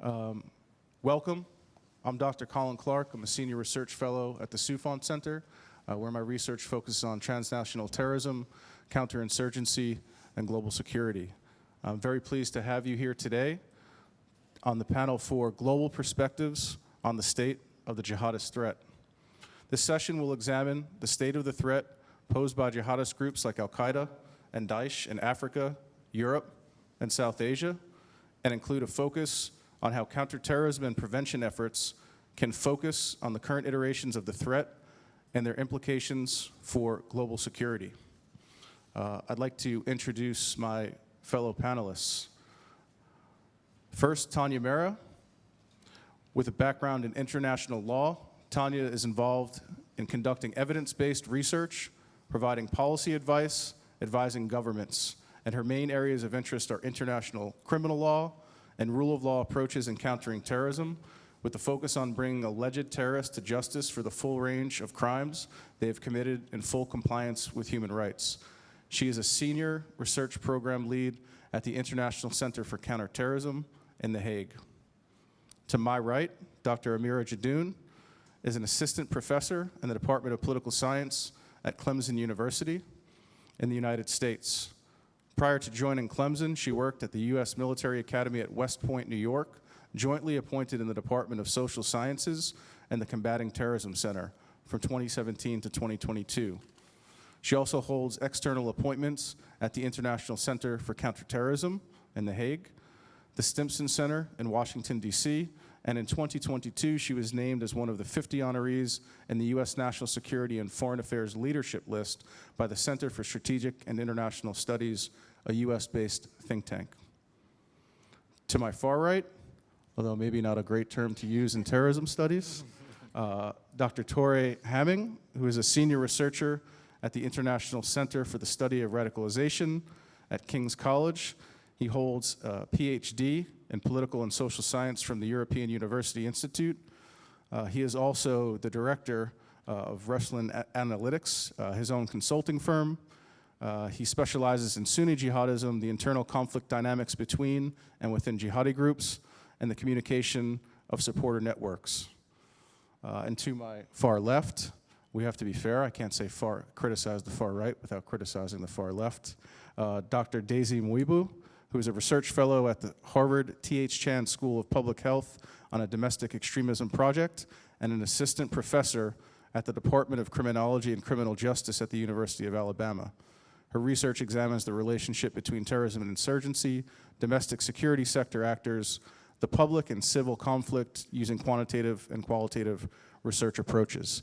Welcome. I'm Dr. Colin Clarke. I'm a senior research fellow at the Soufan Center, where my research focuses on transnational terrorism, counterinsurgency, and global security. I'm very pleased to have you here today on the panel for Global Perspectives on the State of the Jihadist Threat. This session will examine the state of the threat posed by jihadist groups like Al-Qaeda and Daesh in Africa, Europe, and South Asia, and include a focus on how counterterrorism and prevention efforts can focus on the current iterations of the threat and their implications for global security. I'd like to introduce my fellow panelists. First, Tanya Mehra. With a background in international law, Tanya is involved in conducting evidence-based research, providing policy advice, advising governments, and her main areas of interest are international criminal law and rule of law approaches in countering terrorism, with the focus on bringing alleged terrorists to justice for the full range of crimes they have committed in full compliance with human rights. She is a senior research program lead at the International Center for Counterterrorism in The Hague. To my right, Dr. Amira Jadoon is an assistant professor in the Department of Political Science at Clemson University in the United States. Prior to joining Clemson, she worked at the U.S. Military Academy at West Point, New York, jointly appointed in the Department of Social Sciences and the Combating Terrorism Center from 2017 to 2022. She also holds external appointments at the International Center for Counterterrorism in The Hague, the Stimson Center in Washington, D.C., and in 2022, she was named as one of the 50 honorees in the U.S. National Security and Foreign Affairs Leadership List by the Center for Strategic and International Studies, a US-based think tank. To my far right, although maybe not a great term to use in terrorism studies, Dr. Tore Hamming, who is a senior researcher at the International Center for the Study of Radicalization at King's College. He holds a PhD in political and social science from the European University Institute. He is also the director of Refslund Analytics, his own consulting firm. He specializes in Sunni jihadism, the internal conflict dynamics between and within jihadi groups, and the communication of supporter networks. And to my far left, we have to be fair, I can't say criticize the far right without criticizing the far left, Dr. Daisy Muibu, who is a research fellow at the Harvard T.H. Chan School of Public Health on a domestic extremism project, and an assistant professor at the Department of Criminology and Criminal Justice at the University of Alabama. Her research examines the relationship between terrorism and insurgency, domestic security sector actors, the public and civil conflict using quantitative and qualitative research approaches.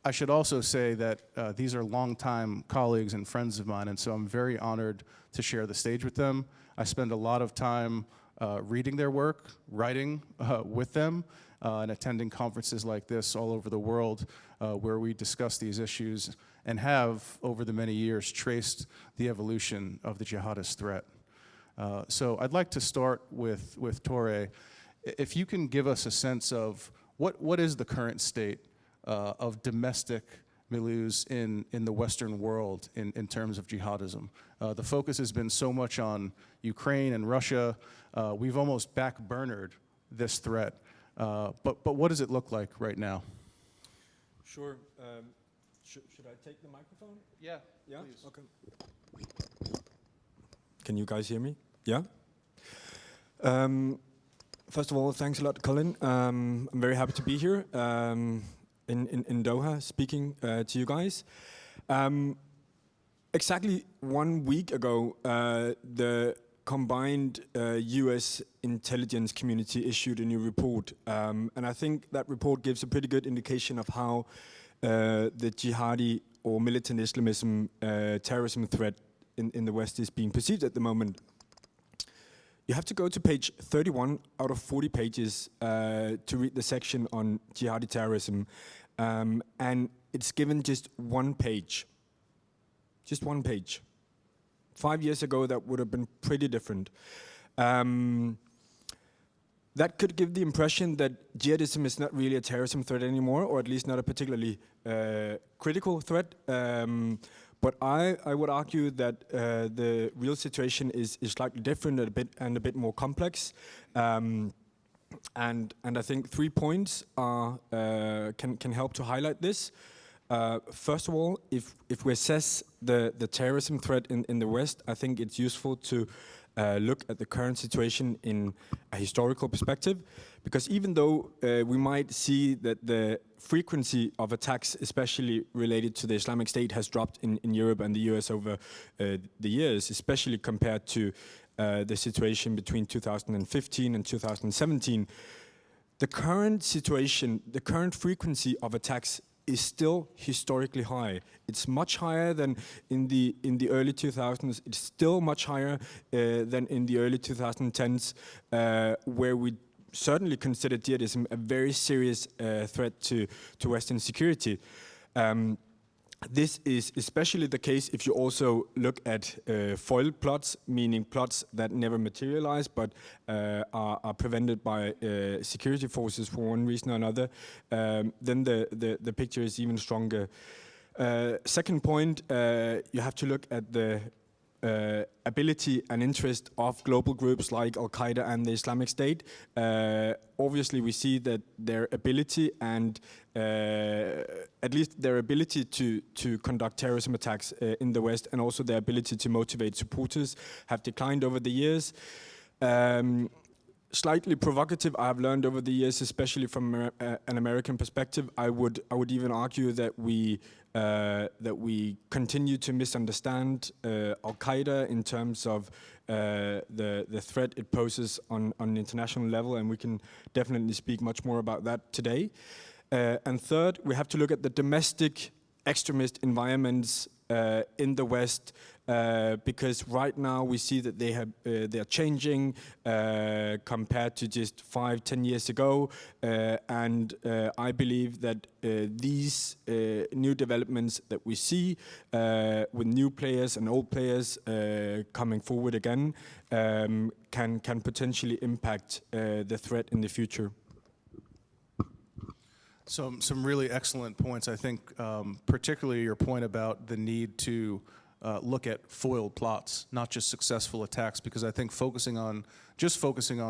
I should also say that these are longtime colleagues and friends of mine, and so I'm very honored to share the stage with them. I spend a lot of time reading their work, writing with them, and attending conferences like this all over the world where we discuss these issues and have, over the many years, traced the evolution of the jihadist threat. So I'd like to start with Tore. If you can give us a sense of what is the current state of domestic milieus in the Western world in terms of jihadism. The focus has been so much on Ukraine and Russia. We've almost backburnered this threat. But what does it look like right now? Sure. Should I take the microphone? Yeah, yeah? Please. Okay. Can you guys hear me? Yeah? First of all, thanks a lot, Colin. I'm very happy to be here. In Doha, speaking to you guys. Exactly 1 week ago, the combined US intelligence community issued a new report. And I think that report gives a pretty good indication of how the jihadi or militant Islamism terrorism threat in the West is being perceived at the moment. You have to go to page 31 out of 40 pages to read the section on jihadi terrorism. And it's given just one page. Just one page. 5 years ago, that would have been pretty different. That could give the impression that jihadism is not really a terrorism threat anymore, or at least not a particularly critical threat. But I would argue that the real situation is slightly different and a bit more complex. And I think 3 points are, can help to highlight this. First of all, if we assess the terrorism threat in the West, I think it's useful to look at the current situation in a historical perspective, because even though we might see that the frequency of attacks, especially related to the Islamic State, has dropped in Europe and the US over the years, especially compared to the situation between 2015 and 2017, the current situation, the current frequency of attacks is still historically high. It's much higher than in the early 2000s. It's still much higher than in the early 2010s, where we certainly considered jihadism a very serious threat to Western security. This is especially the case if you also look at foiled plots, meaning plots that never materialize but are prevented by security forces for one reason or another. Then the picture is even stronger. Second point, you have to look at the ability and interest of global groups like Al-Qaeda and the Islamic State. Obviously, we see that their ability and at least their ability to conduct terrorism attacks in the West, and also their ability to motivate supporters, have declined over the years. Slightly provocative, I have learned over the years, especially from an American perspective, I would even argue that we continue to misunderstand Al-Qaeda in terms of the threat it poses on an international level, and we can definitely speak much more about that today. And third, we have to look at the domestic extremist environments in the West, because right now we see that they are changing compared to just 5-10 years ago, and I believe that these new developments that we see with new players and old players coming forward again can potentially impact the threat in the future. Some really excellent points. I think particularly your point about the need to look at foiled plots, not just successful attacks, because I think focusing on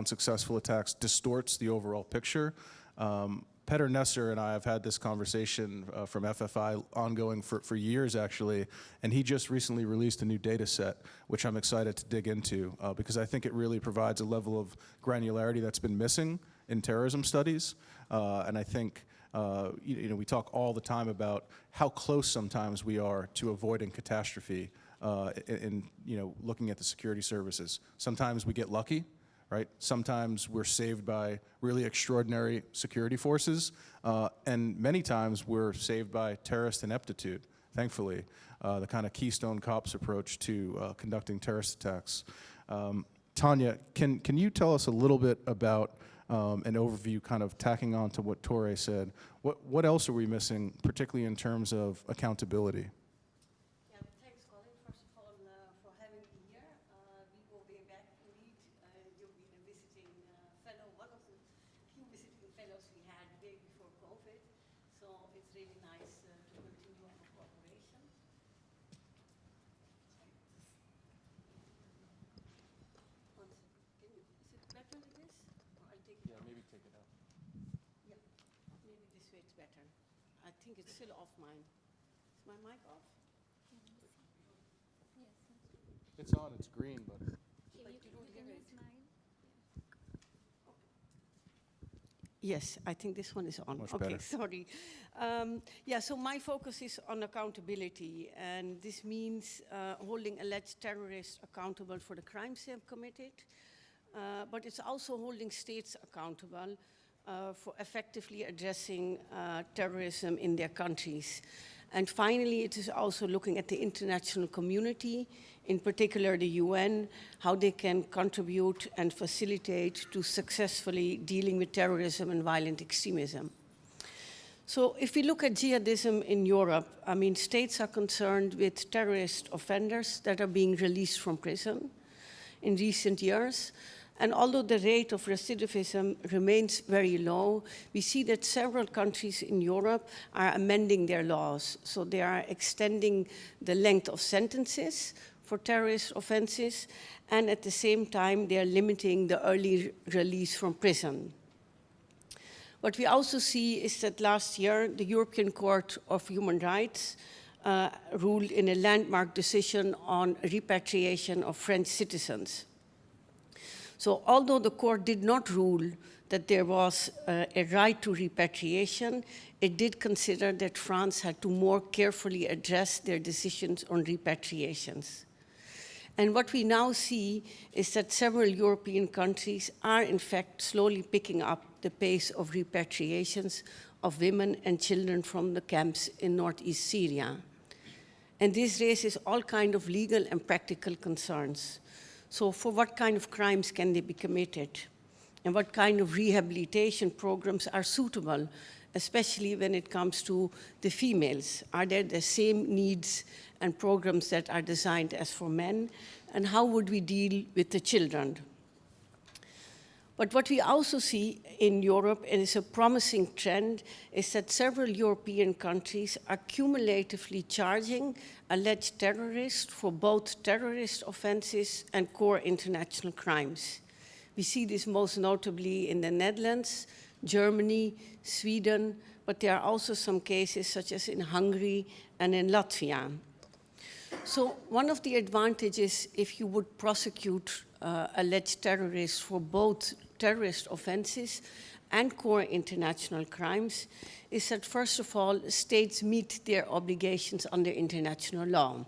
successful attacks distorts the overall picture. Petter Nesser and I have had this conversation from FFI ongoing for years, actually, and he just recently released a new data set, which I'm excited to dig into, because I think it really provides a level of granularity that's been missing in terrorism studies, and I think we talk all the time about how close sometimes we are to avoiding catastrophe in looking at the security services. Sometimes we get lucky, right? Sometimes we're saved by really extraordinary security forces, and many times we're saved by terrorist ineptitude, thankfully, the kind of Keystone Cops approach to conducting terrorist attacks. Tanya, can you tell us a little bit about an overview, kind of tacking on to what Tore said? What else are we missing, particularly in terms of accountability? Yeah, thanks, Colin, first of all, for having me here. We will be back indeed. You've been a visiting fellow, one of the few visiting fellows we had the day before COVID, so it's really nice to continue our cooperation. Is it better like this? Or I'll take it out? Maybe take it out. Yeah, maybe this way it's better. I think it's still off mine. Is my mic off? It's on, it's green, but... Yes, I think this one is on. Much okay, better. sorry. Yeah, so my focus is on accountability, and this means holding alleged terrorists accountable for the crimes they have committed, but it's also holding states accountable for effectively addressing terrorism in their countries. And finally, it is also looking at the international community, in particular the UN, how they can contribute and facilitate to successfully dealing with terrorism and violent extremism. So if we look at jihadism in Europe, I mean, states are concerned with terrorist offenders that are being released from prison in recent years. And although the rate of recidivism remains very low, we see that several countries in Europe are amending their laws. So they are extending the length of sentences for terrorist offenses, and at the same time, they are limiting the early release from prison. What we also see is that last year, the European Court of Human Rights ruled in a landmark decision on repatriation of French citizens. So although the court did not rule that there was a right to repatriation, it did consider that France had to more carefully address their decisions on repatriations. And what we now see is that several European countries are in fact slowly picking up the pace of repatriations of women and children from the camps in northeast Syria. And this raises all kinds of legal and practical concerns. So for what kind of crimes can they be committed? And what kind of rehabilitation programs are suitable, especially when it comes to the females? Are there the same needs and programs that are designed as for men? And how would we deal with the children? But what we also see in Europe, and is a promising trend, is that several European countries are cumulatively charging alleged terrorists for both terrorist offenses and core international crimes. We see this most notably in the Netherlands, Germany, Sweden, but there are also some cases such as in Hungary and in Latvia. So one of the advantages if you would prosecute alleged terrorists for both terrorist offenses and core international crimes is that, first of all, states meet their obligations under international law.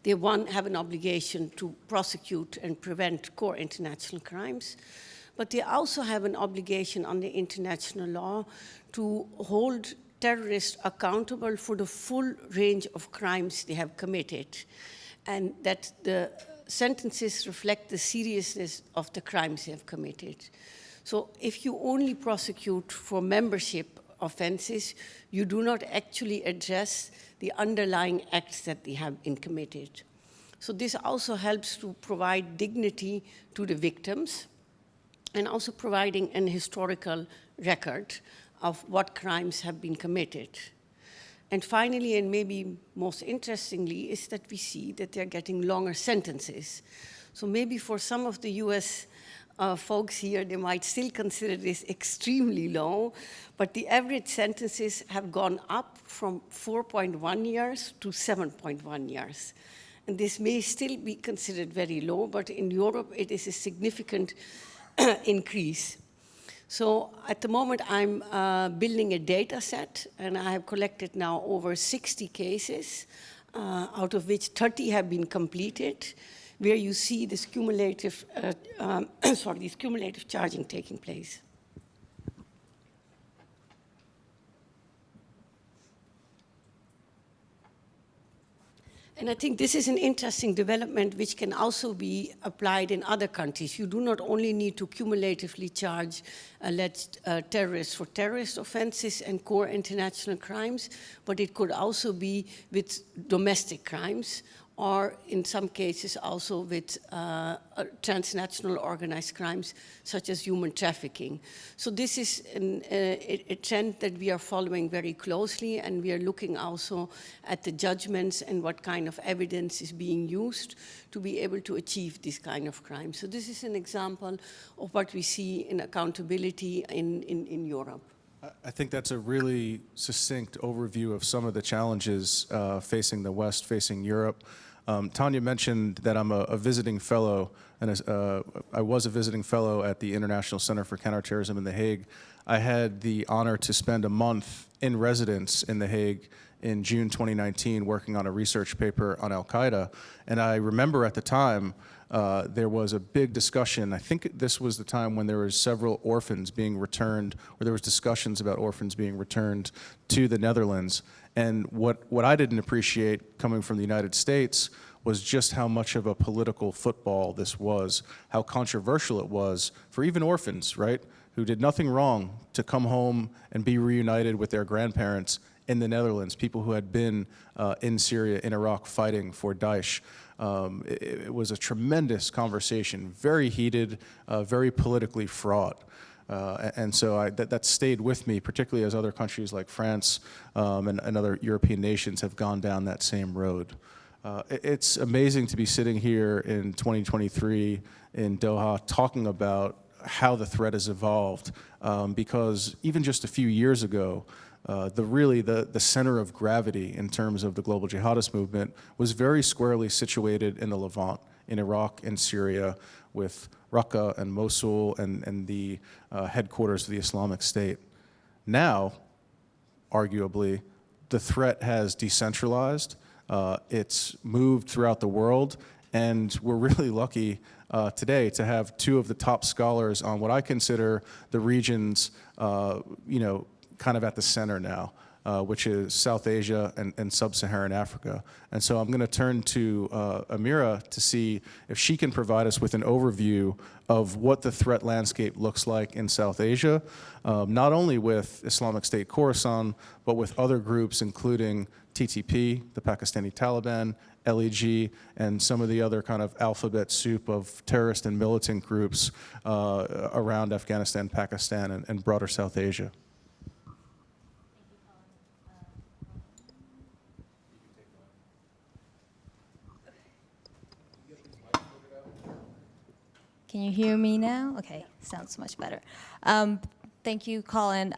They, one, have an obligation to prosecute and prevent core international crimes, but they also have an obligation under international law to hold terrorists accountable for the full range of crimes they have committed, and that the sentences reflect the seriousness of the crimes they have committed. So if you only prosecute for membership offenses, you do not actually address the underlying acts that they have been committed. So this also helps to provide dignity to the victims and also providing an historical record of what crimes have been committed. And finally, and maybe most interestingly, is that we see that they're getting longer sentences. So maybe for some of the US folks here, they might still consider this extremely low, but the average sentences have gone up from 4.1 years to 7.1 years. And this may still be considered very low, but in Europe, it is a significant increase. So at the moment, I'm building a data set, and I have collected now over 60 cases, out of which 30 have been completed, where you see this cumulative, this cumulative charging taking place. And I think this is an interesting development which can also be applied in other countries. You do not only need to cumulatively charge alleged terrorists for terrorist offenses and core international crimes, but it could also be with domestic crimes, or in some cases also with transnational organized crimes such as human trafficking. So this is a trend that we are following very closely, and we are looking also at the judgments and what kind of evidence is being used to be able to achieve this kind of crime. So this is an example of what we see in accountability in Europe. I think that's a really succinct overview of some of the challenges facing the West, facing Europe. Tanya mentioned that I'm a visiting fellow, and I was a visiting fellow at the International Center for Counterterrorism in The Hague. I had the honor to spend a month in residence in The Hague in June 2019 working on a research paper on Al-Qaeda, and I remember at the time there was a big discussion. I think this was the time when there was several orphans being returned, or there was discussions about orphans being returned to the Netherlands. And what I didn't appreciate coming from the United States was just how much of a political football this was, how controversial it was for even orphans, right, who did nothing wrong to come home and be reunited with their grandparents in the Netherlands, people who had been in Syria, in Iraq, fighting for Daesh. It was a tremendous conversation, very heated, very politically fraught. And so that stayed with me, particularly as other countries like France and other European nations have gone down that same road. It's amazing to be sitting here in 2023 in Doha talking about how the threat has evolved, because even just a few years ago, the center of gravity in terms of the global jihadist movement was very squarely situated in the Levant, in Iraq and Syria, with Raqqa and Mosul and the headquarters of the Islamic State. Now, arguably, the threat has decentralized, it's moved throughout the world, and we're really lucky today to have two of the top scholars on what I consider the region's, kind of at the center now, which is South Asia and sub-Saharan Africa. And so I'm going to turn to Amira to see if she can provide us with an overview of what the threat landscape looks like in South Asia, not only with Islamic State Khorasan, but with other groups including TTP, the Pakistani Taliban, LEG, and some of the other kind of alphabet soup of terrorist and militant groups around Afghanistan, Pakistan, and broader South Asia. Can you hear me now? Okay, sounds much better. Thank you, Colin.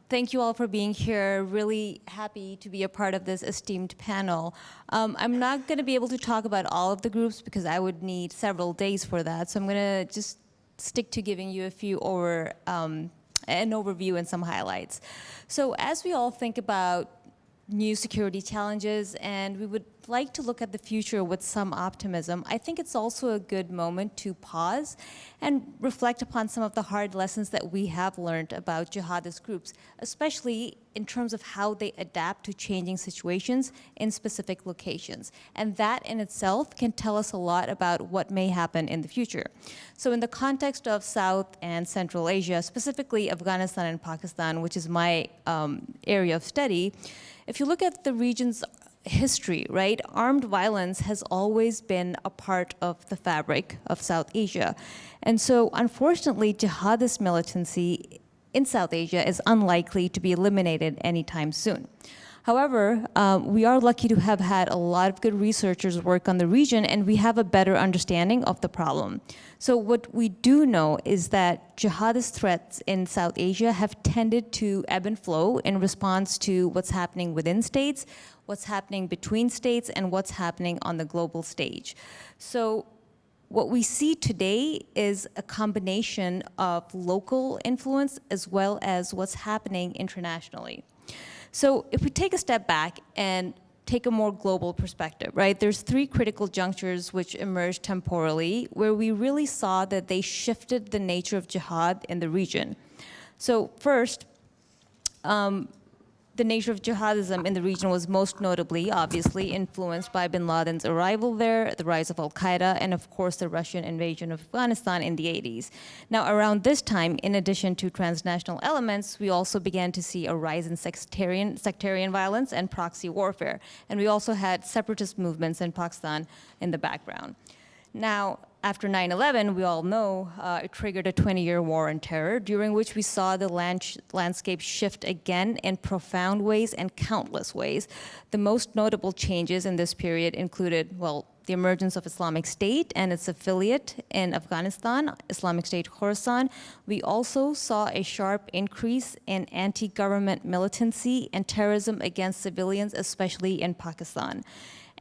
Thank you all for being here. Really happy to be a part of this esteemed panel. I'm not going to be able to talk about all of the groups because I would need several days for that. So I'm going to just stick to giving you a few an overview and some highlights. So as we all think about new security challenges, and we would like to look at the future with some optimism, I think it's also a good moment to pause and reflect upon some of the hard lessons that we have learned about jihadist groups, especially in terms of how they adapt to changing situations in specific locations. And that in itself can tell us a lot about what may happen in the future. So in the context of South and Central Asia, specifically Afghanistan and Pakistan, which is my area of study, if you look at the region's history, right, armed violence has always been a part of the fabric of South Asia. And so, unfortunately, jihadist militancy in South Asia is unlikely to be eliminated anytime soon. However, we are lucky to have had a lot of good researchers work on the region, and we have a better understanding of the problem. So what we do know is that jihadist threats in South Asia have tended to ebb and flow in response to what's happening within states, what's happening between states, and what's happening on the global stage. So what we see today is a combination of local influence as well as what's happening internationally. So if we take a step back and take a more global perspective, right? There's three critical junctures which emerged temporally where we really saw that they shifted the nature of jihad in the region. So first, the nature of jihadism in the region was most notably, obviously, influenced by bin Laden's arrival there, the rise of Al-Qaeda, and of course the Russian invasion of Afghanistan in the 80s. Now around this time, in addition to transnational elements, we also began to see a rise in sectarian violence and proxy warfare. And we also had separatist movements in Pakistan in the background. Now, after 9/11, we all know it triggered a 20-year war on terror, during which we saw the landscape shift again in profound ways and countless ways. The most notable changes in this period included, well, the emergence of Islamic State and its affiliate in Afghanistan, Islamic State Khorasan. We also saw a sharp increase in anti-government militancy and terrorism against civilians, especially in Pakistan.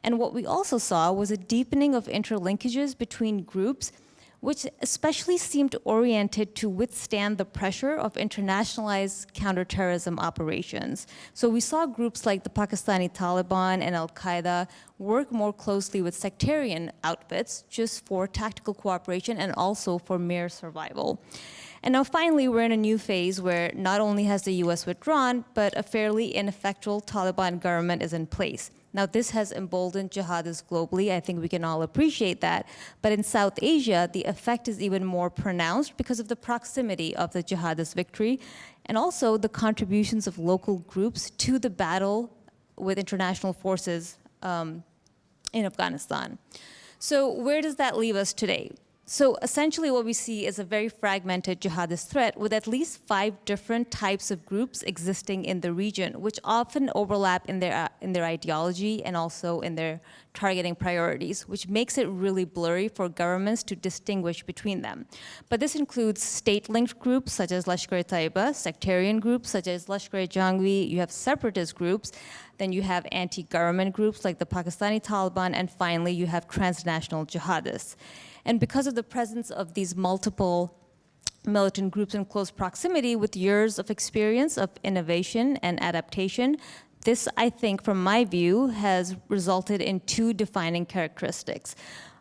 And what we also saw was a deepening of interlinkages between groups, which especially seemed oriented to withstand the pressure of internationalized counterterrorism operations. So we saw groups like the Pakistani Taliban and Al-Qaeda work more closely with sectarian outfits just for tactical cooperation and also for mere survival. And now finally, we're in a new phase where not only has the US withdrawn, but a fairly ineffectual Taliban government is in place. Now, this has emboldened jihadists globally. I think we can all appreciate that. But in South Asia, the effect is even more pronounced because of the proximity of the jihadist victory and also the contributions of local groups to the battle with international forces in Afghanistan. So where does that leave us today? So essentially what we see is a very fragmented jihadist threat with at least 5 different types of groups existing in the region, which often overlap in their ideology and also in their targeting priorities, which makes it really blurry for governments to distinguish between them. But this includes state-linked groups such as Lashkar-e-Taiba, sectarian groups such as Lashkar-e-Jhangvi, you have separatist groups, then you have anti-government groups like the Pakistani Taliban, and finally you have transnational jihadists. And because of the presence of these multiple militant groups in close proximity with years of experience of innovation and adaptation, this, I think, from my view, has resulted in 2 defining characteristics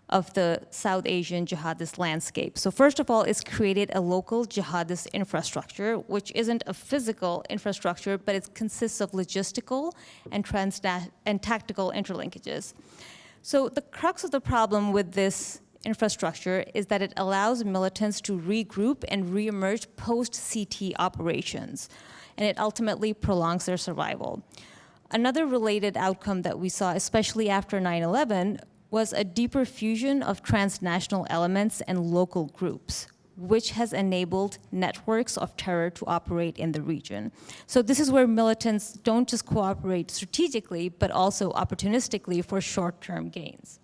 of the South Asian jihadist landscape. So first of all, it's created a local jihadist infrastructure, which isn't a physical infrastructure, but it consists of logistical and tactical interlinkages. So the crux of the problem with this infrastructure is that it allows militants to regroup and reemerge post-CT operations, and it ultimately prolongs their survival. Another related outcome that we saw, especially after 9/11, was a deeper fusion of transnational elements and local groups, which has enabled networks of terror to operate in the region. So this is where militants don't just cooperate strategically, but also opportunistically for short-term gains.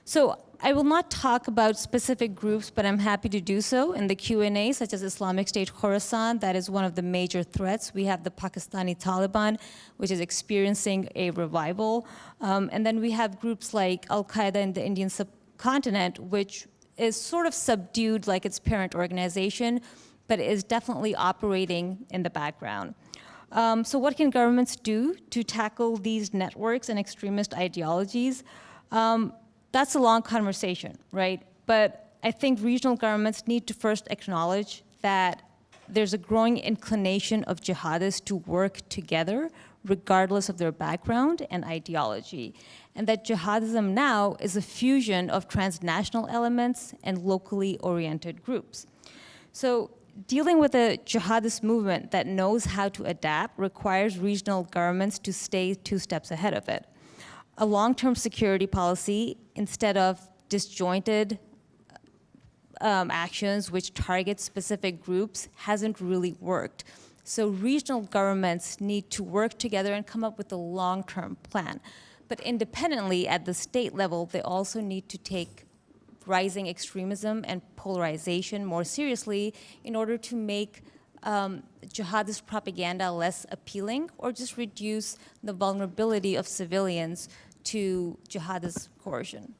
So I will not talk about specific groups, but I'm happy to do so in the Q&A, such as Islamic State Khorasan. That is one of the major threats. We have the Pakistani Taliban, which is experiencing a revival. And then we have groups like Al-Qaeda in the Indian subcontinent, which is sort of subdued like its parent organization, but is definitely operating in the background. So what can governments do to tackle these networks and extremist ideologies? That's a long conversation, right? But I think regional governments need to first acknowledge that there's a growing inclination of jihadists to work together regardless of their background and ideology, and that jihadism now is a fusion of transnational elements and locally oriented groups. So dealing with a jihadist movement that knows how to adapt requires regional governments to stay 2 steps ahead of it. A long-term security policy, instead of disjointed actions which target specific groups, hasn't really worked. So regional governments need to work together and come up with a long-term plan. But independently, at the state level, they also need to take rising extremism and polarization more seriously in order to make jihadist propaganda less appealing, or just reduce the vulnerability of civilians to jihadist coercion.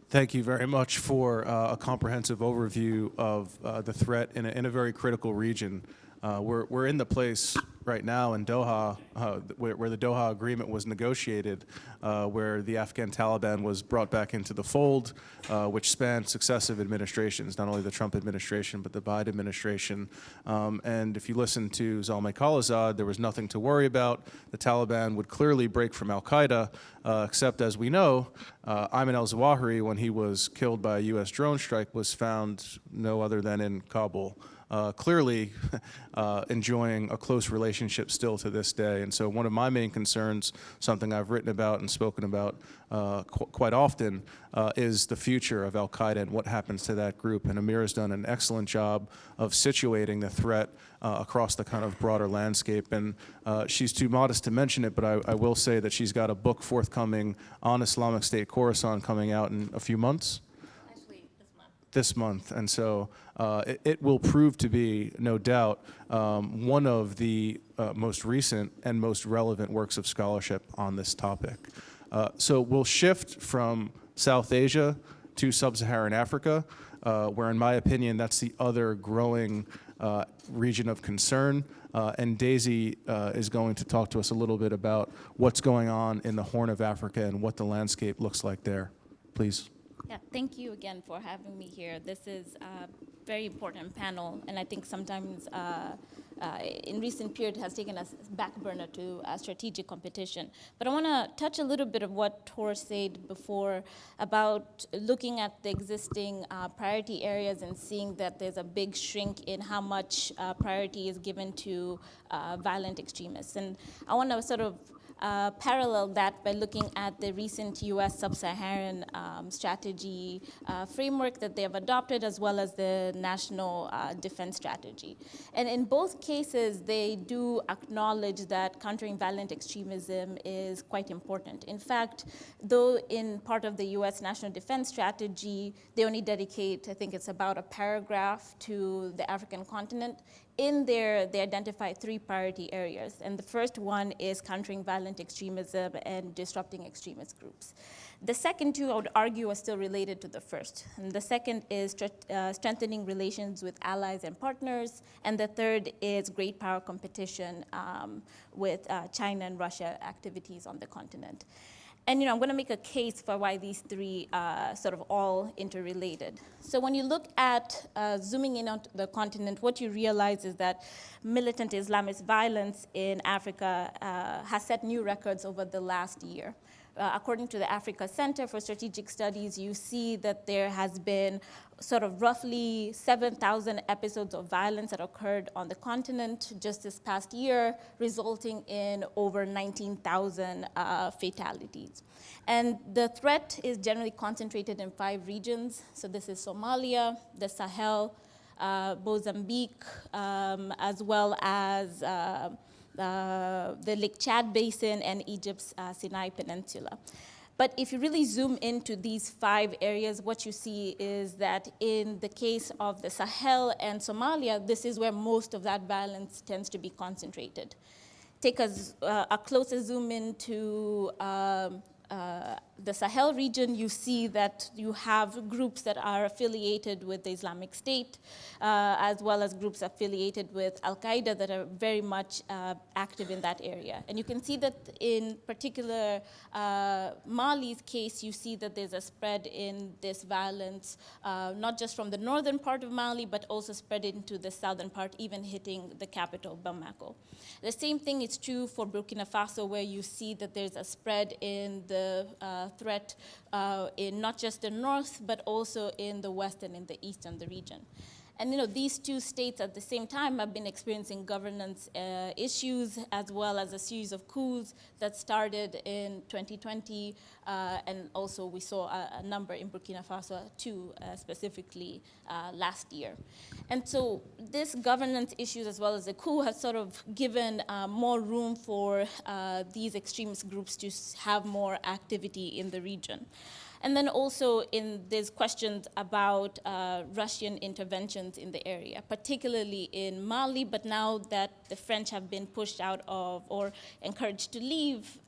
Thank you very much for a comprehensive overview of the threat in a very critical region. We're in the place right now in Doha, where the Doha Agreement was negotiated, where the Afghan Taliban was brought back into the fold, which spanned successive administrations, not only the Trump administration, but the Biden administration. And if you listen to Zalmay Khalilzad, there was nothing to worry about. The Taliban would clearly break from Al-Qaeda, except as we know, Ayman al-Zawahiri, when he was killed by a US drone strike, was found no other than in Kabul. Clearly enjoying a close relationship still to this day. And so one of my main concerns, something I've written about and spoken about quite often, is the future of Al-Qaeda and what happens to that group. And Amira's done an excellent job of situating the threat across the kind of broader landscape. And she's too modest to mention it, but I will say that she's got a book forthcoming on Islamic State Khorasan coming out in a few months. This month, and so it will prove to be, no doubt, one of the most recent and most relevant works of scholarship on this topic. So we'll shift from South Asia to sub-Saharan Africa, where in my opinion that's the other growing region of concern. And Daisy is going to talk to us a little bit about what's going on in the Horn of Africa and what the landscape looks like there. Please. Yeah, thank you again for having me here. This is a very important panel, and I think sometimes in recent period has taken us back burner to strategic competition. But I want to touch a little bit of what Tor said before about looking at the existing priority areas and seeing that there's a big shrink in how much priority is given to violent extremists. And I want to sort of parallel that by looking at the recent US sub-Saharan strategy framework that they have adopted, as well as the national defense strategy. And in both cases, they do acknowledge that countering violent extremism is quite important. In fact, though in part of the US national defense strategy, they only dedicate, I think it's about a paragraph to the African continent. In there, they identify 3 priority areas. And the first one is countering violent extremism and disrupting extremist groups. The second 2, I would argue, are still related to the first. And the second is strengthening relations with allies and partners. And the third is great power competition with China and Russia activities on the continent. And I'm going to make a case for why these 3 sort of all interrelated. So when you look at zooming in on the continent, what you realize is that militant Islamist violence in Africa has set new records over the last year. According to the Africa Center for Strategic Studies, you see that there has been sort of roughly 7,000 episodes of violence that occurred on the continent just this past year, resulting in over 19,000 fatalities. And the threat is generally concentrated in 5 regions. So this is Somalia, the Sahel, Mozambique, as well as the Lake Chad Basin and Egypt's Sinai Peninsula. But if you really zoom into these 5 areas, what you see is that in the case of the Sahel and Somalia, this is where most of that violence tends to be concentrated. Take a closer zoom into the Sahel region, you see that you have groups that are affiliated with the Islamic State, as well as groups affiliated with Al-Qaeda that are very much active in that area. And you can see that in particular Mali's case, you see that there's a spread in this violence, not just from the northern part of Mali, but also spread into the southern part, even hitting the capital, Bamako. The same thing is true for Burkina Faso, where you see that there's a spread in the threat in not just the north, but also in the west and in the east and the region. And these 2 states at the same time have been experiencing governance issues, as well as a series of coups that started in 2020, and also we saw a number in Burkina Faso too, specifically last year. And so this governance issues, as well as the coup, has sort of given more room for these extremist groups to have more activity in the region. And then also there's questions about Russian interventions in the area, particularly in Mali, but now that the French have been pushed out of or encouraged to leave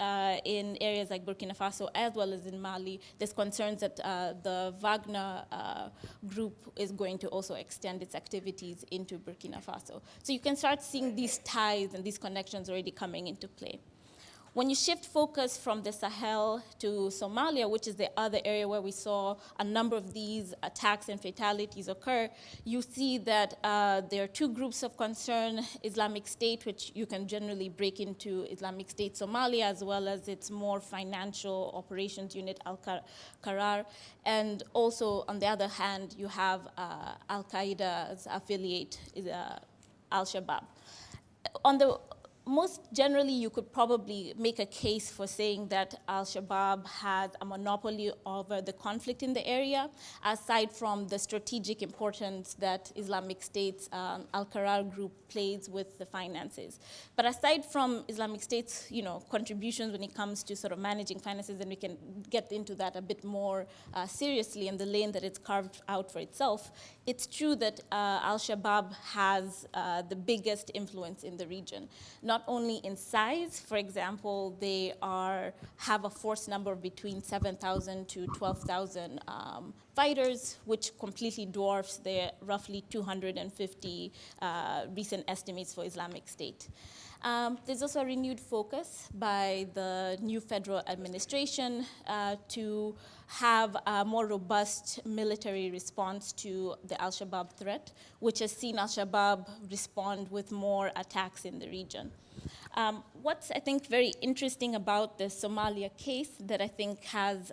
in areas like Burkina Faso as well as in Mali, there's concerns that the Wagner group is going to also extend its activities into Burkina Faso. So you can start seeing these ties and these connections already coming into play. When you shift focus from the Sahel to Somalia, which is the other area where we saw a number of these attacks and fatalities occur, you see that there are 2 groups of concern: Islamic State, which you can generally break into Islamic State Somalia, as well as its more financial operations unit, Al-Qaeda, and also, on the other hand, you have Al-Qaeda's affiliate, Al-Shabaab. Most generally, you could probably make a case for saying that Al-Shabaab has a monopoly over the conflict in the area, aside from the strategic importance that Islamic State's Al-Qaeda group plays with the finances. But aside from Islamic State's contributions when it comes to sort of managing finances, and we can get into that a bit more seriously in the lane that it's carved out for itself, it's true that Al-Shabaab has the biggest influence in the region. Not only in size, for example, they have a force number between 7,000 to 12,000 fighters, which completely dwarfs the roughly 250 recent estimates for Islamic State. There's also a renewed focus by the new federal administration to have a more robust military response to the Al-Shabaab threat, which has seen Al-Shabaab respond with more attacks in the region. What's, I think, very interesting about the Somalia case that I think has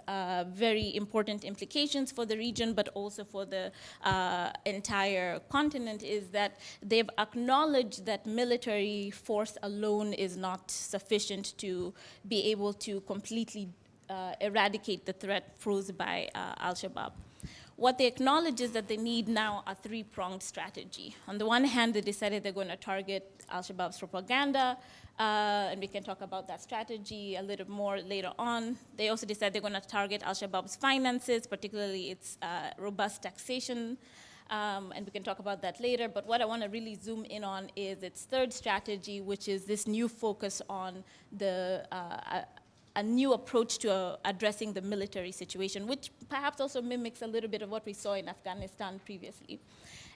very important implications for the region, but also for the entire continent, is that they've acknowledged that military force alone is not sufficient to be able to completely eradicate the threat posed by Al-Shabaab. What they acknowledge is that they need now a three-pronged strategy. On the one hand, they decided they're going to target Al-Shabaab's propaganda, and we can talk about that strategy a little more later on. They also decided they're going to target Al-Shabaab's finances, particularly its robust taxation, and we can talk about that later. But what I want to really zoom in on is its third strategy, which is this new focus on a new approach to addressing the military situation, which perhaps also mimics a little bit of what we saw in Afghanistan previously.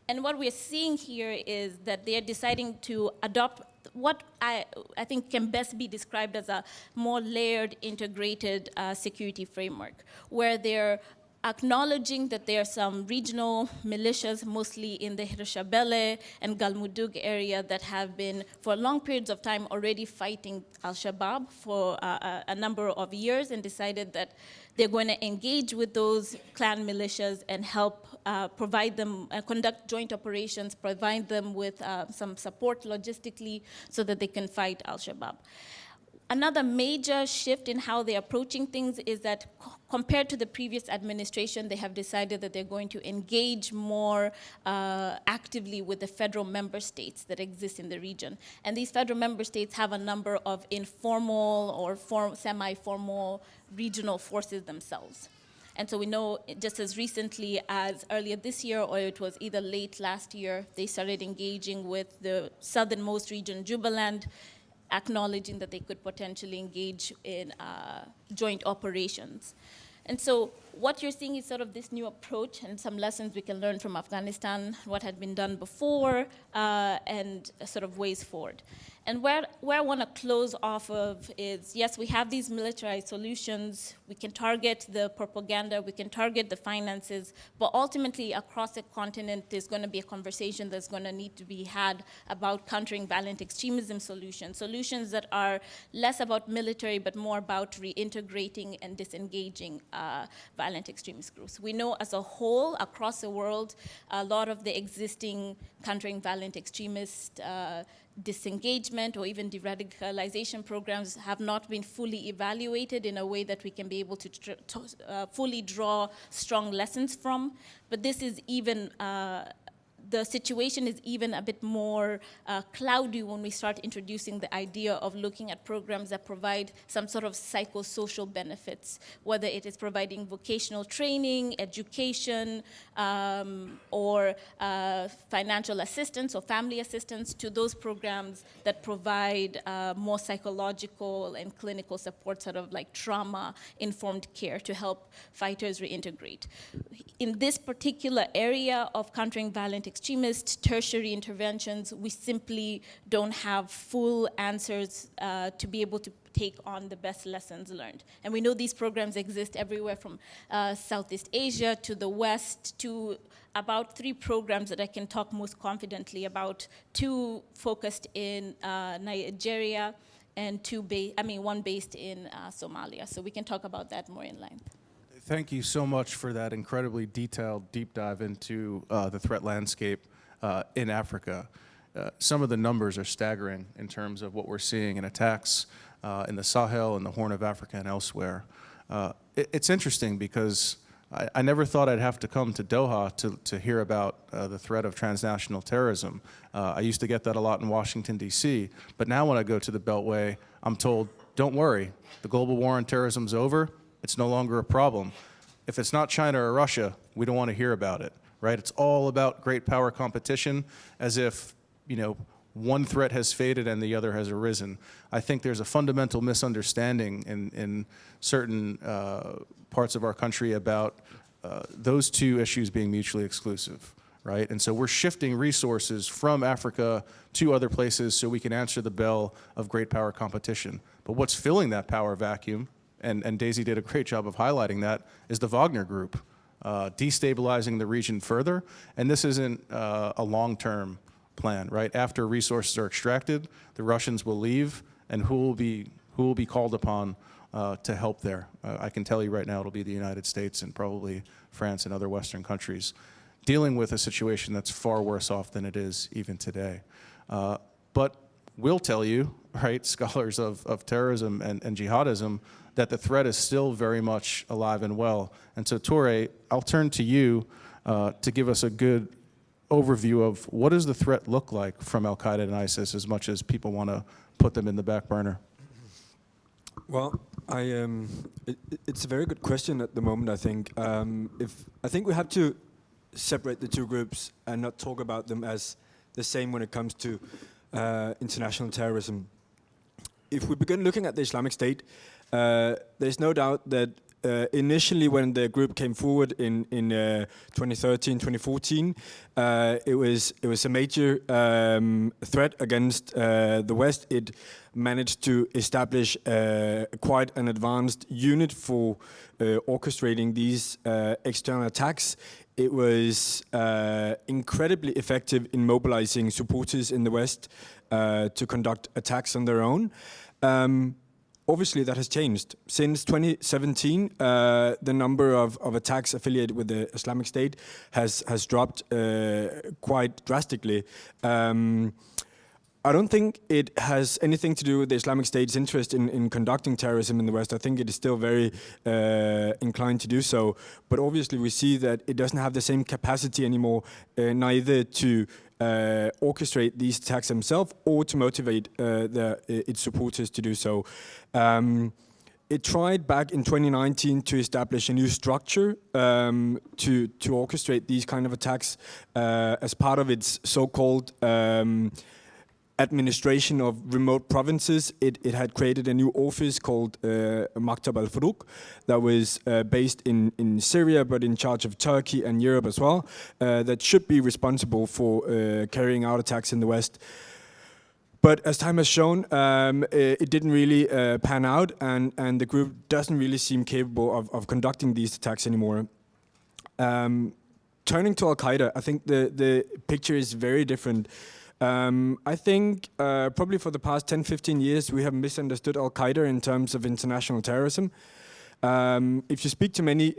And what we're seeing here is that they're deciding to adopt what I think can best be described as a more layered, integrated security framework, where they're acknowledging that there are some regional militias, mostly in the Hirshabelle and Galmudug area, that have been, for long periods of time, already fighting Al-Shabaab for a number of years, and decided that they're going to engage with those clan militias and help provide them, conduct joint operations, provide them with some support logistically so that they can fight Al-Shabaab. Another major shift in how they're approaching things is that compared to the previous administration, they have decided that they're going to engage more actively with the federal member states that exist in the region. And these federal member states have a number of informal or semi-formal regional forces themselves. And so we know just as recently as earlier this year, or it was either late last year, they started engaging with the southernmost region, Jubaland, acknowledging that they could potentially engage in joint operations. And so what you're seeing is sort of this new approach and some lessons we can learn from Afghanistan, what had been done before, and sort of ways forward. And where I want to close off of is, yes, we have these militarized solutions, we can target the propaganda, we can target the finances, but ultimately across the continent, there's going to be a conversation that's going to need to be had about countering violent extremism solutions that are less about military, but more about reintegrating and disengaging violent extremist groups. We know as a whole, across the world, a lot of the existing countering violent extremist disengagement or even de-radicalization programs have not been fully evaluated in a way that we can be able to fully draw strong lessons from. But this is even, the situation is even a bit more cloudy when we start introducing the idea of looking at programs that provide some sort of psychosocial benefits, whether it is providing vocational training, education, or financial assistance or family assistance to those programs that provide more psychological and clinical support, sort of like trauma-informed care to help fighters reintegrate. In this particular area of countering violent extremist tertiary interventions, we simply don't have full answers to be able to take on the best lessons learned. And we know these programs exist everywhere from Southeast Asia to the West to about 3 programs that I can talk most confidently about, 2 focused in Nigeria and 1 based in Somalia. So we can talk about that more in length. Thank you so much for that incredibly detailed deep dive into the threat landscape in Africa. Some of the numbers are staggering in terms of what we're seeing in attacks in the Sahel and the Horn of Africa and elsewhere. It's interesting because I never thought I'd have to come to Doha to hear about the threat of transnational terrorism. I used to get that a lot in Washington, D.C., but now when I go to the Beltway, I'm told, don't worry, the global war on terrorism is over. It's no longer a problem. If it's not China or Russia, we don't want to hear about it, right? It's all about great power competition, as if, one threat has faded and the other has arisen. I think there's a fundamental misunderstanding in certain parts of our country about those 2 issues being mutually exclusive, right? And so we're shifting resources from Africa to other places so we can answer the bell of great power competition. But what's filling that power vacuum, and Daisy did a great job of highlighting that, is the Wagner Group, destabilizing the region further. And this isn't a long-term plan, right? After resources are extracted, the Russians will leave, and who will be called upon to help there. I can tell you right now it'll be the United States and probably France and other Western countries dealing with a situation that's far worse off than it is even today. But we'll tell you, right, scholars of terrorism and jihadism, that the threat is still very much alive and well. And so, Tore, I'll turn to you to give us a good overview of what does the threat look like from Al-Qaeda and ISIS, as much as people want to put them in the back burner. Well, it's a very good question at the moment, I think. I think we have to separate the two groups and not talk about them as the same when it comes to international terrorism. If we begin looking at the Islamic State, there's no doubt that initially when the group came forward in 2013, 2014, it was a major threat against the West. It managed to establish quite an advanced unit for orchestrating these external attacks. It was incredibly effective in mobilizing supporters in the West to conduct attacks on their own. Obviously, that has changed. Since 2017, the number of attacks affiliated with the Islamic State has dropped quite drastically. I don't think it has anything to do with the Islamic State's interest in conducting terrorism in the West. I think it is still very inclined to do so. But obviously, we see that it doesn't have the same capacity anymore, neither to orchestrate these attacks themselves or to motivate its supporters to do so. It tried back in 2019 to establish a new structure to orchestrate these kind of attacks as part of its so-called administration of remote provinces. It had created a new office called Maktab al-Faruq that was based in Syria but in charge of Turkey and Europe as well, that should be responsible for carrying out attacks in the West. But as time has shown, it didn't really pan out, and the group doesn't really seem capable of conducting these attacks anymore. Turning to Al-Qaeda, I think the picture is very different. I think probably for the past 10, 15 years, we have misunderstood Al-Qaeda in terms of international terrorism. If you speak to many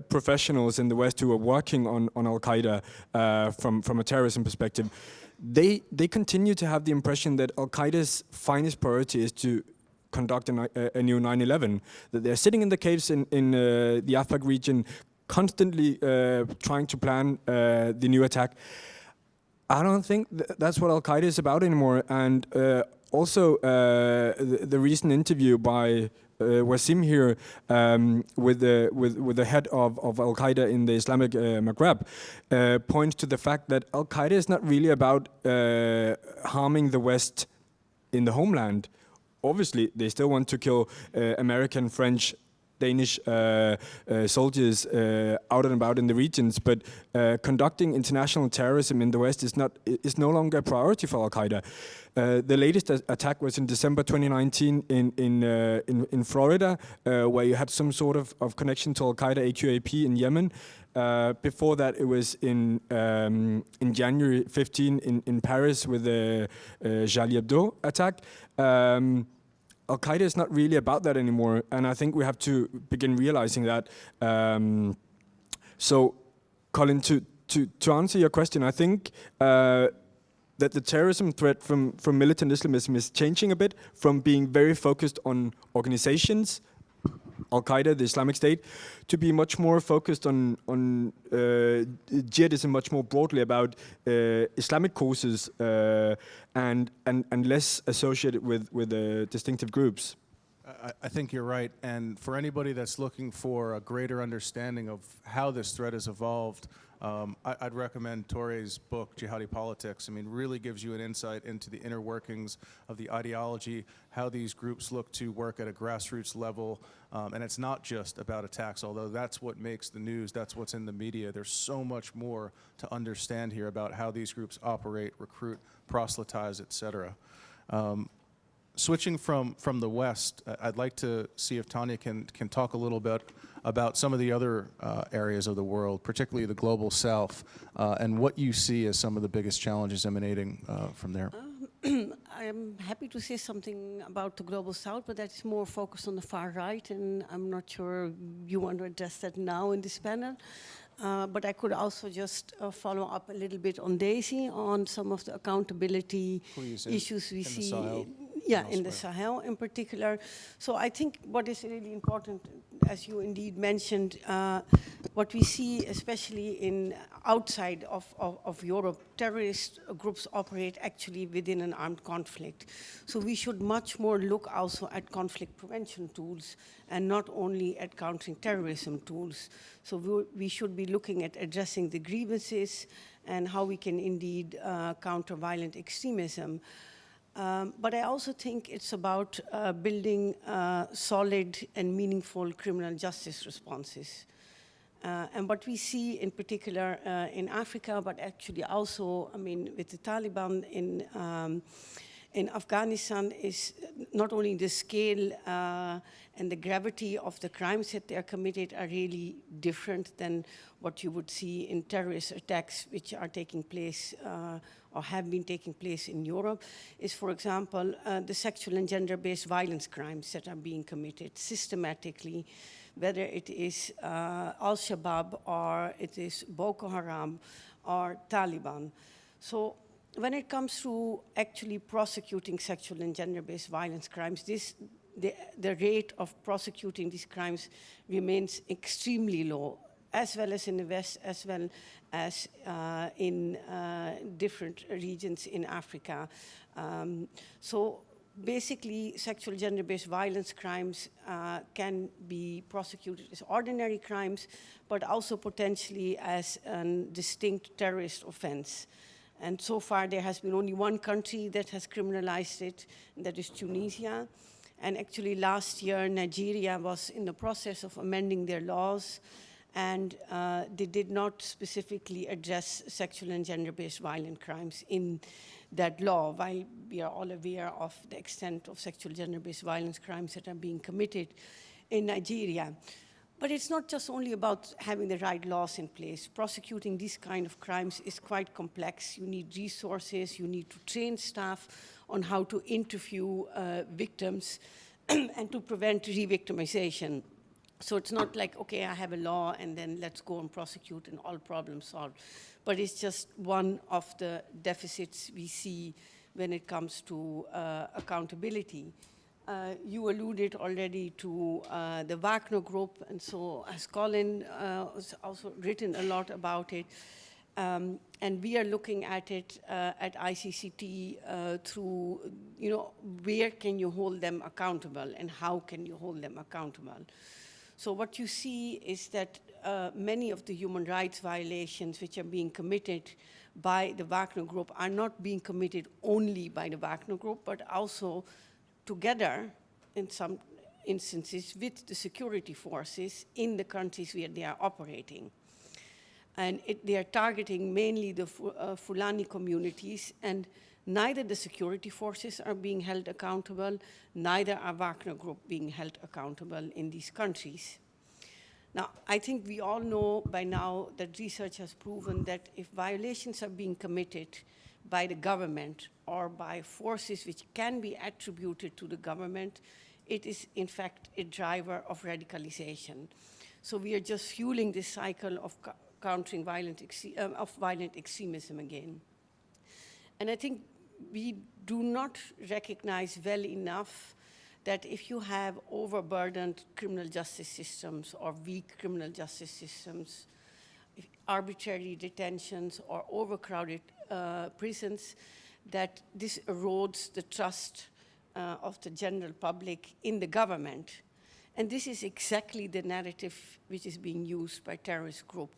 professionals in the West who are working on Al-Qaeda from a terrorism perspective, they continue to have the impression that Al-Qaeda's finest priority is to conduct a new 9/11, that they're sitting in the caves in the Afaq region, constantly trying to plan the new attack. I don't think that's what Al-Qaeda is about anymore. And also, the recent interview by Wasim here with the head of Al-Qaeda in the Islamic Maghreb points to the fact that Al-Qaeda is not really about harming the West in the homeland. Obviously, they still want to kill American, French, Danish soldiers out and about in the regions, but conducting international terrorism in the West is no longer a priority for Al-Qaeda. The latest attack was in December 2019 in Florida, where you had some sort of connection to Al-Qaeda AQAP in Yemen. Before that, it was in January 15 in Paris with the Charlie Hebdo attack. Al-Qaeda is not really about that anymore, and I think we have to begin realizing that. So, Colin, to answer your question, I think that the terrorism threat from militant Islamism is changing a bit from being very focused on organizations, Al-Qaeda, the Islamic State, to be much more focused on jihadism, much more broadly about Islamic causes and less associated with distinctive groups. I think you're right, and for anybody that's looking for a greater understanding of how this threat has evolved, I'd recommend Tore's book, Jihadi Politics. I mean, really gives you an insight into the inner workings of the ideology, how these groups look to work at a grassroots level, and it's not just about attacks, although that's what makes the news, that's what's in the media. There's so much more to understand here about how these groups operate, recruit, proselytize, etc. Switching from the West, I'd like to see if Tanya can talk a little bit about some of the other areas of the world, particularly the global South, and what you see as some of the biggest challenges emanating from there. I'm happy to say something about the Global South, but that's more focused on the far right, and I'm not sure you want to address that now in this panel. But I could also just follow up a little bit on Daisy, on some of the accountability issues we see. In the Sahel in particular. So I think what is really important, as you indeed mentioned, what we see, especially in outside of Europe, terrorist groups operate actually within an armed conflict. So we should much more look also at conflict prevention tools and not only at countering terrorism tools. So we should be looking at addressing the grievances and how we can indeed counter violent extremism. But I also think it's about building solid and meaningful criminal justice responses. And what we see in particular in Africa, but actually also, I mean, with the Taliban in Afghanistan is not only the scale and the gravity of the crimes that they are committed are really different than what you would see in terrorist attacks which are taking place or have been taking place in Europe, is, for example, the sexual and gender-based violence crimes that are being committed systematically, whether it is Al-Shabaab or it is Boko Haram or Taliban. So when it comes to actually prosecuting sexual and gender-based violence crimes, the rate of prosecuting these crimes remains extremely low, as well as in the West, as well as in different regions in Africa. So basically, sexual gender-based violence crimes can be prosecuted as ordinary crimes, but also potentially as a distinct terrorist offense. And so far, there has been only one country that has criminalized it, and that is Tunisia. And actually, last year, Nigeria was in the process of amending their laws, and they did not specifically address sexual and gender-based violent crimes in that law, while we are all aware of the extent of sexual gender-based violence crimes that are being committed in Nigeria. But it's not just only about having the right laws in place. Prosecuting these kind of crimes is quite complex. You need resources, you need to train staff on how to interview victims and to prevent re-victimization. So it's not like, okay, I have a law and then let's go and prosecute and all problems solved. But it's just one of the deficits we see when it comes to accountability. You alluded already to the Wagner Group, and so has Colin has also written a lot about it. And we are looking at it at ICCT through, where can you hold them accountable and how can you hold them accountable? So what you see is that many of the human rights violations which are being committed by the Wagner Group are not being committed only by the Wagner Group, but also together, in some instances, with the security forces in the countries where they are operating. And they are targeting mainly the Fulani communities, and neither the security forces are being held accountable, neither are Wagner Group being held accountable in these countries. Now, I think we all know by now that research has proven that if violations are being committed by the government or by forces which can be attributed to the government, it is in fact a driver of radicalization. So we are just fueling this cycle of countering violent extremism again. And I think we do not recognize well enough that if you have overburdened criminal justice systems or weak criminal justice systems, arbitrary detentions or overcrowded prisons, that this erodes the trust of the general public in the government. And this is exactly the narrative which is being used by terrorist groups.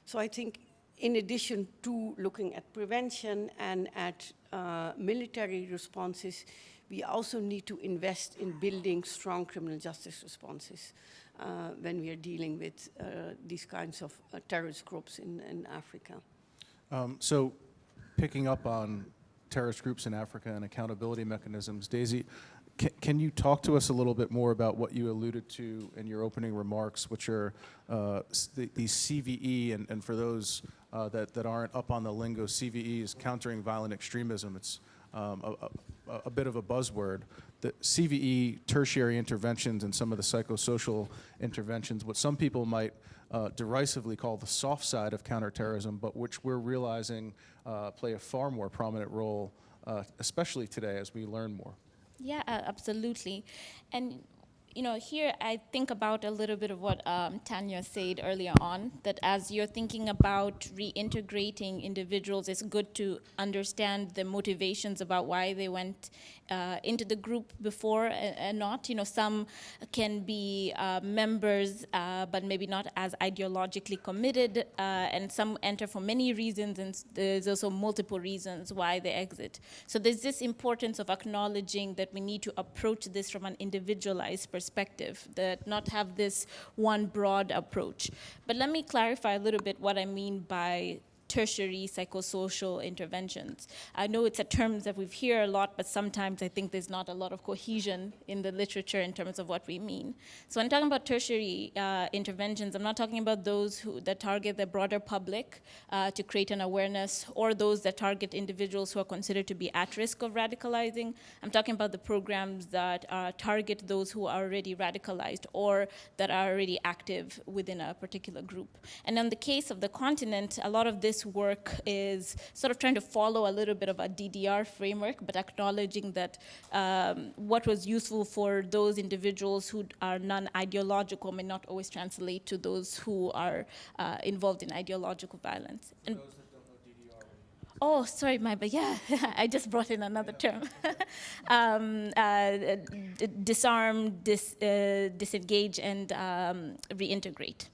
So I think in addition to looking at prevention and at military responses, we also need to invest in building strong criminal justice responses when we are dealing with these kinds of terrorist groups in Africa. So picking up on terrorist groups in Africa and accountability mechanisms, Daisy, can you talk to us a little bit more about what you alluded to in your opening remarks, which are these CVE, and for those that aren't up on the lingo, CVE is countering violent extremism. It's a bit of a buzzword. The CVE, tertiary interventions, and some of the psychosocial interventions, what some people might derisively call the soft side of counterterrorism, but which we're realizing play a far more prominent role, especially today as we learn more. Yeah, absolutely. And you know, here I think about a little bit of what Tanya said earlier on, that as you're thinking about reintegrating individuals, it's good to understand the motivations about why they went into the group before and not. You know, some can be members, but maybe not as ideologically committed, and some enter for many reasons, and there's also multiple reasons why they exit. So there's this importance of acknowledging that we need to approach this from an individualized perspective, that not have this one broad approach. But let me clarify a little bit what I mean by tertiary psychosocial interventions. I know it's a term that we've heard a lot, but sometimes I think there's not a lot of cohesion in the literature in terms of what we mean. So when I'm talking about tertiary interventions, I'm not talking about those that target the broader public to create an awareness, or those that target individuals who are considered to be at risk of radicalizing. I'm talking about the programs that target those who are already radicalized or that are already active within a particular group. And in the case of the continent, a lot of this work is sort of trying to follow a little bit of a DDR framework, but acknowledging that what was useful for those individuals who are non-ideological may not always translate to those who are involved in ideological violence. And those that don't know DDR. Oh, sorry, but yeah, I just brought in another term. Disarm, disengage, and reintegrate.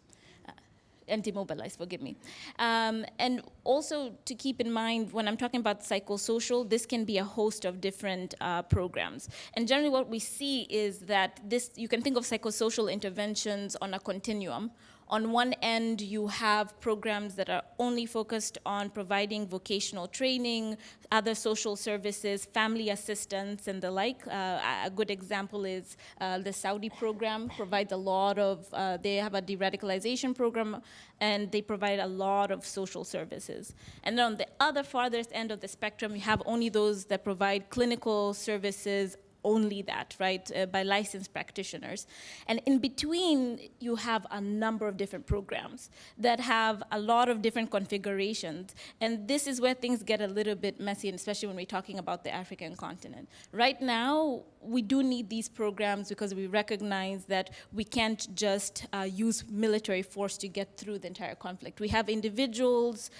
Demobilize, forgive me. And also to keep in mind, when I'm talking about psychosocial, this can be a host of different programs. And generally what we see is that you can think of psychosocial interventions on a continuum. On one end, you have programs that are only focused on providing vocational training, other social services, family assistance, and the like. A good example is the Saudi program provides a lot of, they have a de-radicalization program, and they provide a lot of social services. And then on the other farthest end of the spectrum, you have only those that provide clinical services, only that, right, by licensed practitioners. And in between, you have a number of different programs that have a lot of different configurations. And this is where things get a little bit messy, and especially when we're talking about the African continent. Right now, we do need these programs because we recognize that we can't just use military force to get through the entire conflict. We have individuals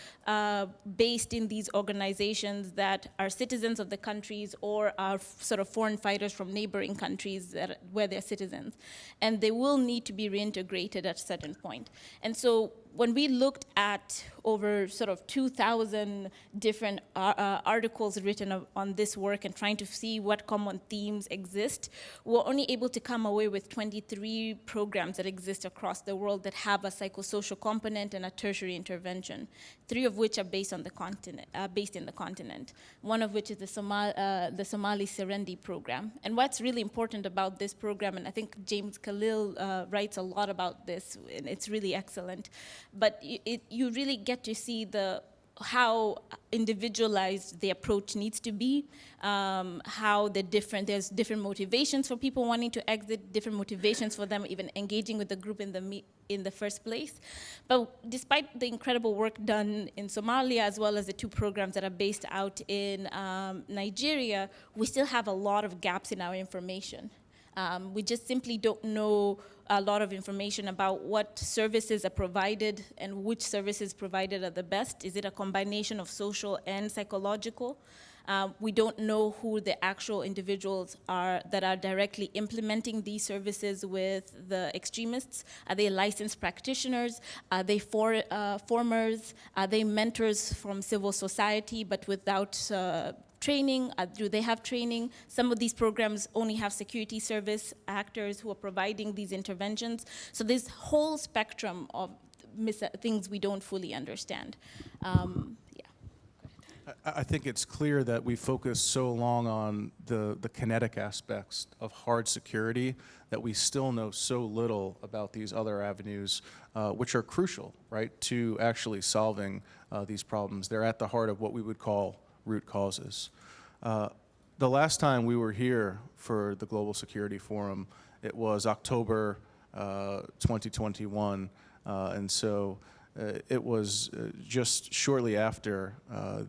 based in these organizations that are citizens of the countries or are sort of foreign fighters from neighboring countries where they're citizens. And they will need to be reintegrated at a certain point. And so when we looked at over sort of 2,000 different articles written on this work and trying to see what common themes exist, we're only able to come away with 23 programs that exist across the world that have a psychosocial component and a tertiary intervention, 3 of which are based on the continent, based in the continent. One of which is the Somali Serendi program. And what's really important about this program, and I think James Khalil writes a lot about this, and it's really excellent, but you really get to see how individualized the approach needs to be, how there's different motivations for people wanting to exit, different motivations for them even engaging with the group in the first place. But despite the incredible work done in Somalia, as well as the 2 programs that are based out in Nigeria, we still have a lot of gaps in our information. We just simply don't know a lot of information about what services are provided and which services provided are the best. Is it a combination of social and psychological? We don't know who the actual individuals are that are directly implementing these services with the extremists. Are they licensed practitioners? Are they formers? Are they mentors from civil society but without training? Do they have training? Some of these programs only have security service actors who are providing these interventions. So there's a whole spectrum of things we don't fully understand. I think it's clear that we focus so long on the kinetic aspects of hard security that we still know so little about these other avenues, which are crucial, right, to actually solving these problems. They're at the heart of what we would call root causes. The last time we were here for the Global Security Forum, it was October 2021, and so it was just shortly after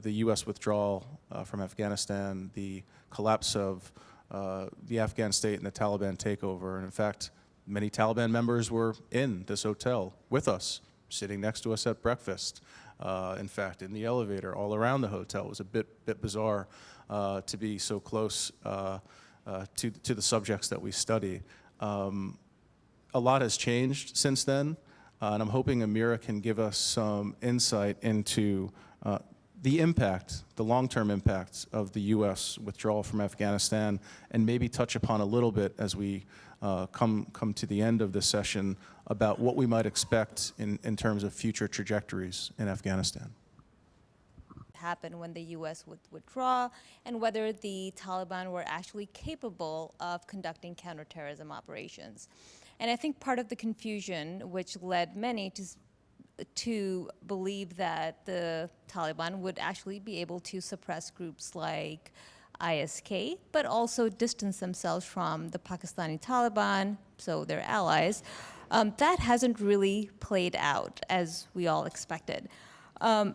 the U.S. withdrawal from Afghanistan, the collapse of the Afghan state and the Taliban takeover. And in fact, many Taliban members were in this hotel with us, sitting next to us at breakfast. In fact, in the elevator, all around the hotel. It was a bit bizarre to be so close to the subjects that we study. A lot has changed since then, and I'm hoping Amira can give us some insight into the impact, the long-term impact of the U.S. withdrawal from Afghanistan, and maybe touch upon a little bit as we come to the end of this session about what we might expect in terms of future trajectories in Afghanistan. Happen when the U.S. would withdraw, and whether the Taliban were actually capable of conducting counterterrorism operations. And I think part of the confusion, which led many to believe that the Taliban would actually be able to suppress groups like ISK, but also distance themselves from the Pakistani Taliban, so their allies, that hasn't really played out as we all expected.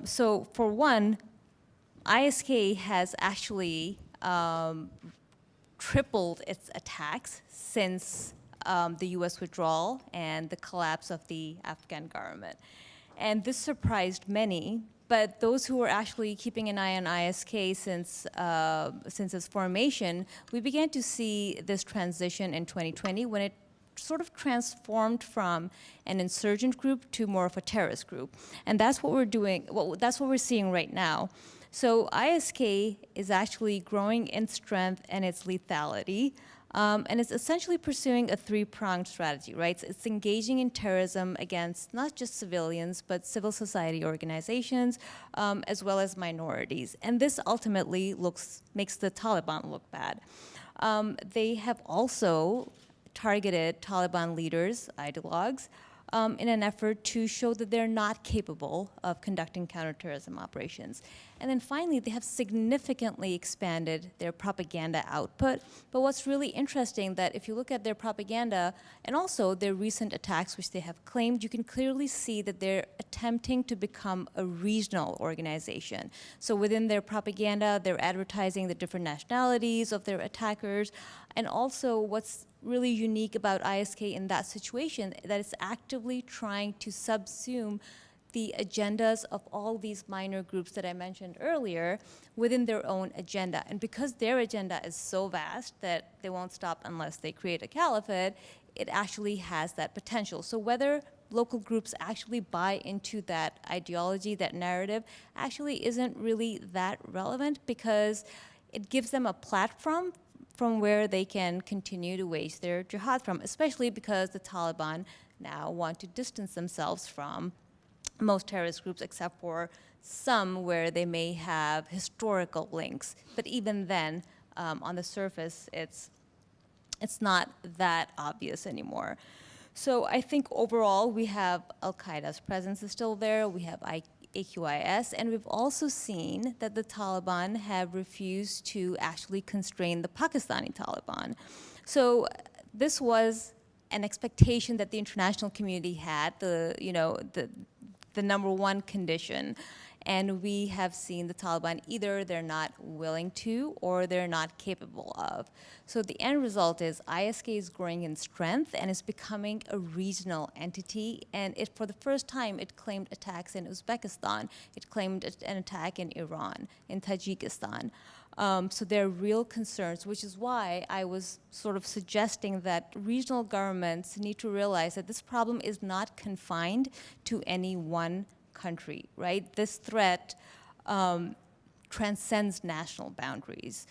So for one, ISK has actually tripled its attacks since the US withdrawal and the collapse of the Afghan government. And this surprised many, but those who were actually keeping an eye on ISK since its formation, we began to see this transition in 2020 when it sort of transformed from an insurgent group to more of a terrorist group. And that's what we're doing, that's what we're seeing right now. So ISK is actually growing in strength and its lethality, and it's essentially pursuing a three-pronged strategy, right? So it's engaging in terrorism against not just civilians, but civil society organizations, as well as minorities. And this ultimately makes the Taliban look bad. They have also targeted Taliban leaders, ideologues, in an effort to show that they're not capable of conducting counterterrorism operations. And then finally, they have significantly expanded their propaganda output. But what's really interesting that if you look at their propaganda and also their recent attacks, which they have claimed, you can clearly see that they're attempting to become a regional organization. So within their propaganda, they're advertising the different nationalities of their attackers. And also what's really unique about ISK in that situation, that it's actively trying to subsume the agendas of all these minor groups that I mentioned earlier within their own agenda. And because their agenda is so vast that they won't stop unless they create a caliphate, it actually has that potential. So whether local groups actually buy into that ideology, that narrative, actually isn't really that relevant because it gives them a platform from where they can continue to wage their jihad from, especially because the Taliban now want to distance themselves from most terrorist groups except for some where they may have historical links. But even then, on the surface, it's not that obvious anymore. So I think overall, we have Al-Qaeda's presence is still there, we have AQIS, and we've also seen that the Taliban have refused to actually constrain the Pakistani Taliban. So this was an expectation that the international community had, the number one condition. And we have seen the Taliban, either they're not willing to or they're not capable of. So the end result is ISK is growing in strength and is becoming a regional entity. And for the first time, it claimed attacks in Uzbekistan. It claimed an attack in Iran, in Tajikistan. So there are real concerns, which is why I was sort of suggesting that regional governments need to realize that this problem is not confined to any one country, right? This threat transcends national boundaries.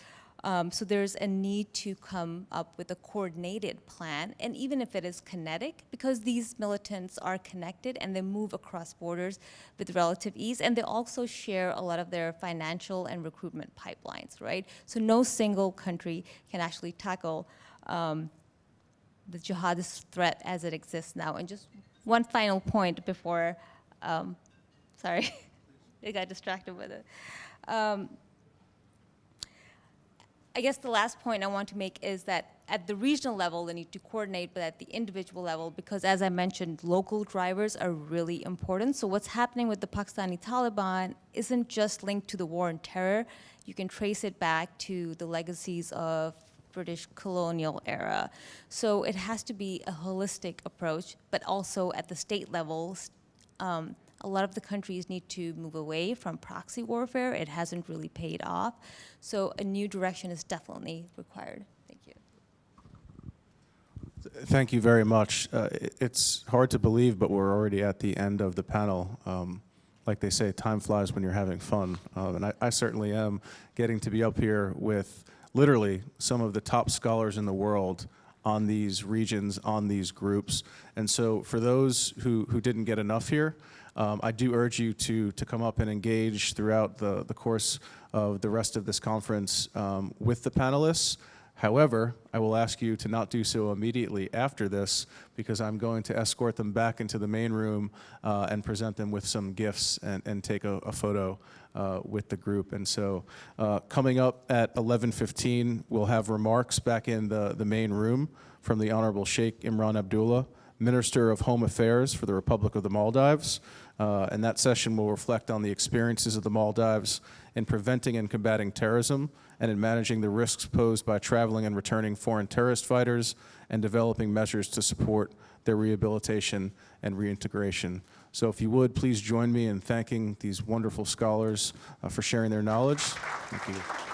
So there's a need to come up with a coordinated plan, and even if it is kinetic, because these militants are connected and they move across borders with relative ease, and they also share a lot of their financial and recruitment pipelines, right? So no single country can actually tackle the jihadist threat as it exists now. And just one final point before, sorry, I got distracted with it. I guess the last point I want to make is that at the regional level, they need to coordinate, but at the individual level, because as I mentioned, local drivers are really important. So what's happening with the Pakistani Taliban isn't just linked to the war on terror. You can trace it back to the legacies of British colonial era. So it has to be a holistic approach, but also at the state levels, a lot of the countries need to move away from proxy warfare. It hasn't really paid off. So a new direction is definitely required. Thank you. Thank you very much. It's hard to believe, but we're already at the end of the panel. Like they say, time flies when you're having fun. And I certainly am getting to be up here with literally some of the top scholars in the world on these regions, on these groups. And so for those who didn't get enough here, I do urge you to come up and engage throughout the course of the rest of this conference with the panelists. However, I will ask you to not do so immediately after this, because I'm going to escort them back into the main room and present them with some gifts and take a photo with the group. And so coming up at 11:15, we'll have remarks back in the main room from the Honorable Sheikh Imran Abdullah, Minister of Home Affairs for the Republic of the Maldives. And that session will reflect on the experiences of the Maldives in preventing and combating terrorism and in managing the risks posed by traveling and returning foreign terrorist fighters and developing measures to support their rehabilitation and reintegration. So if you would, please join me in thanking these wonderful scholars for sharing their knowledge. Thank you.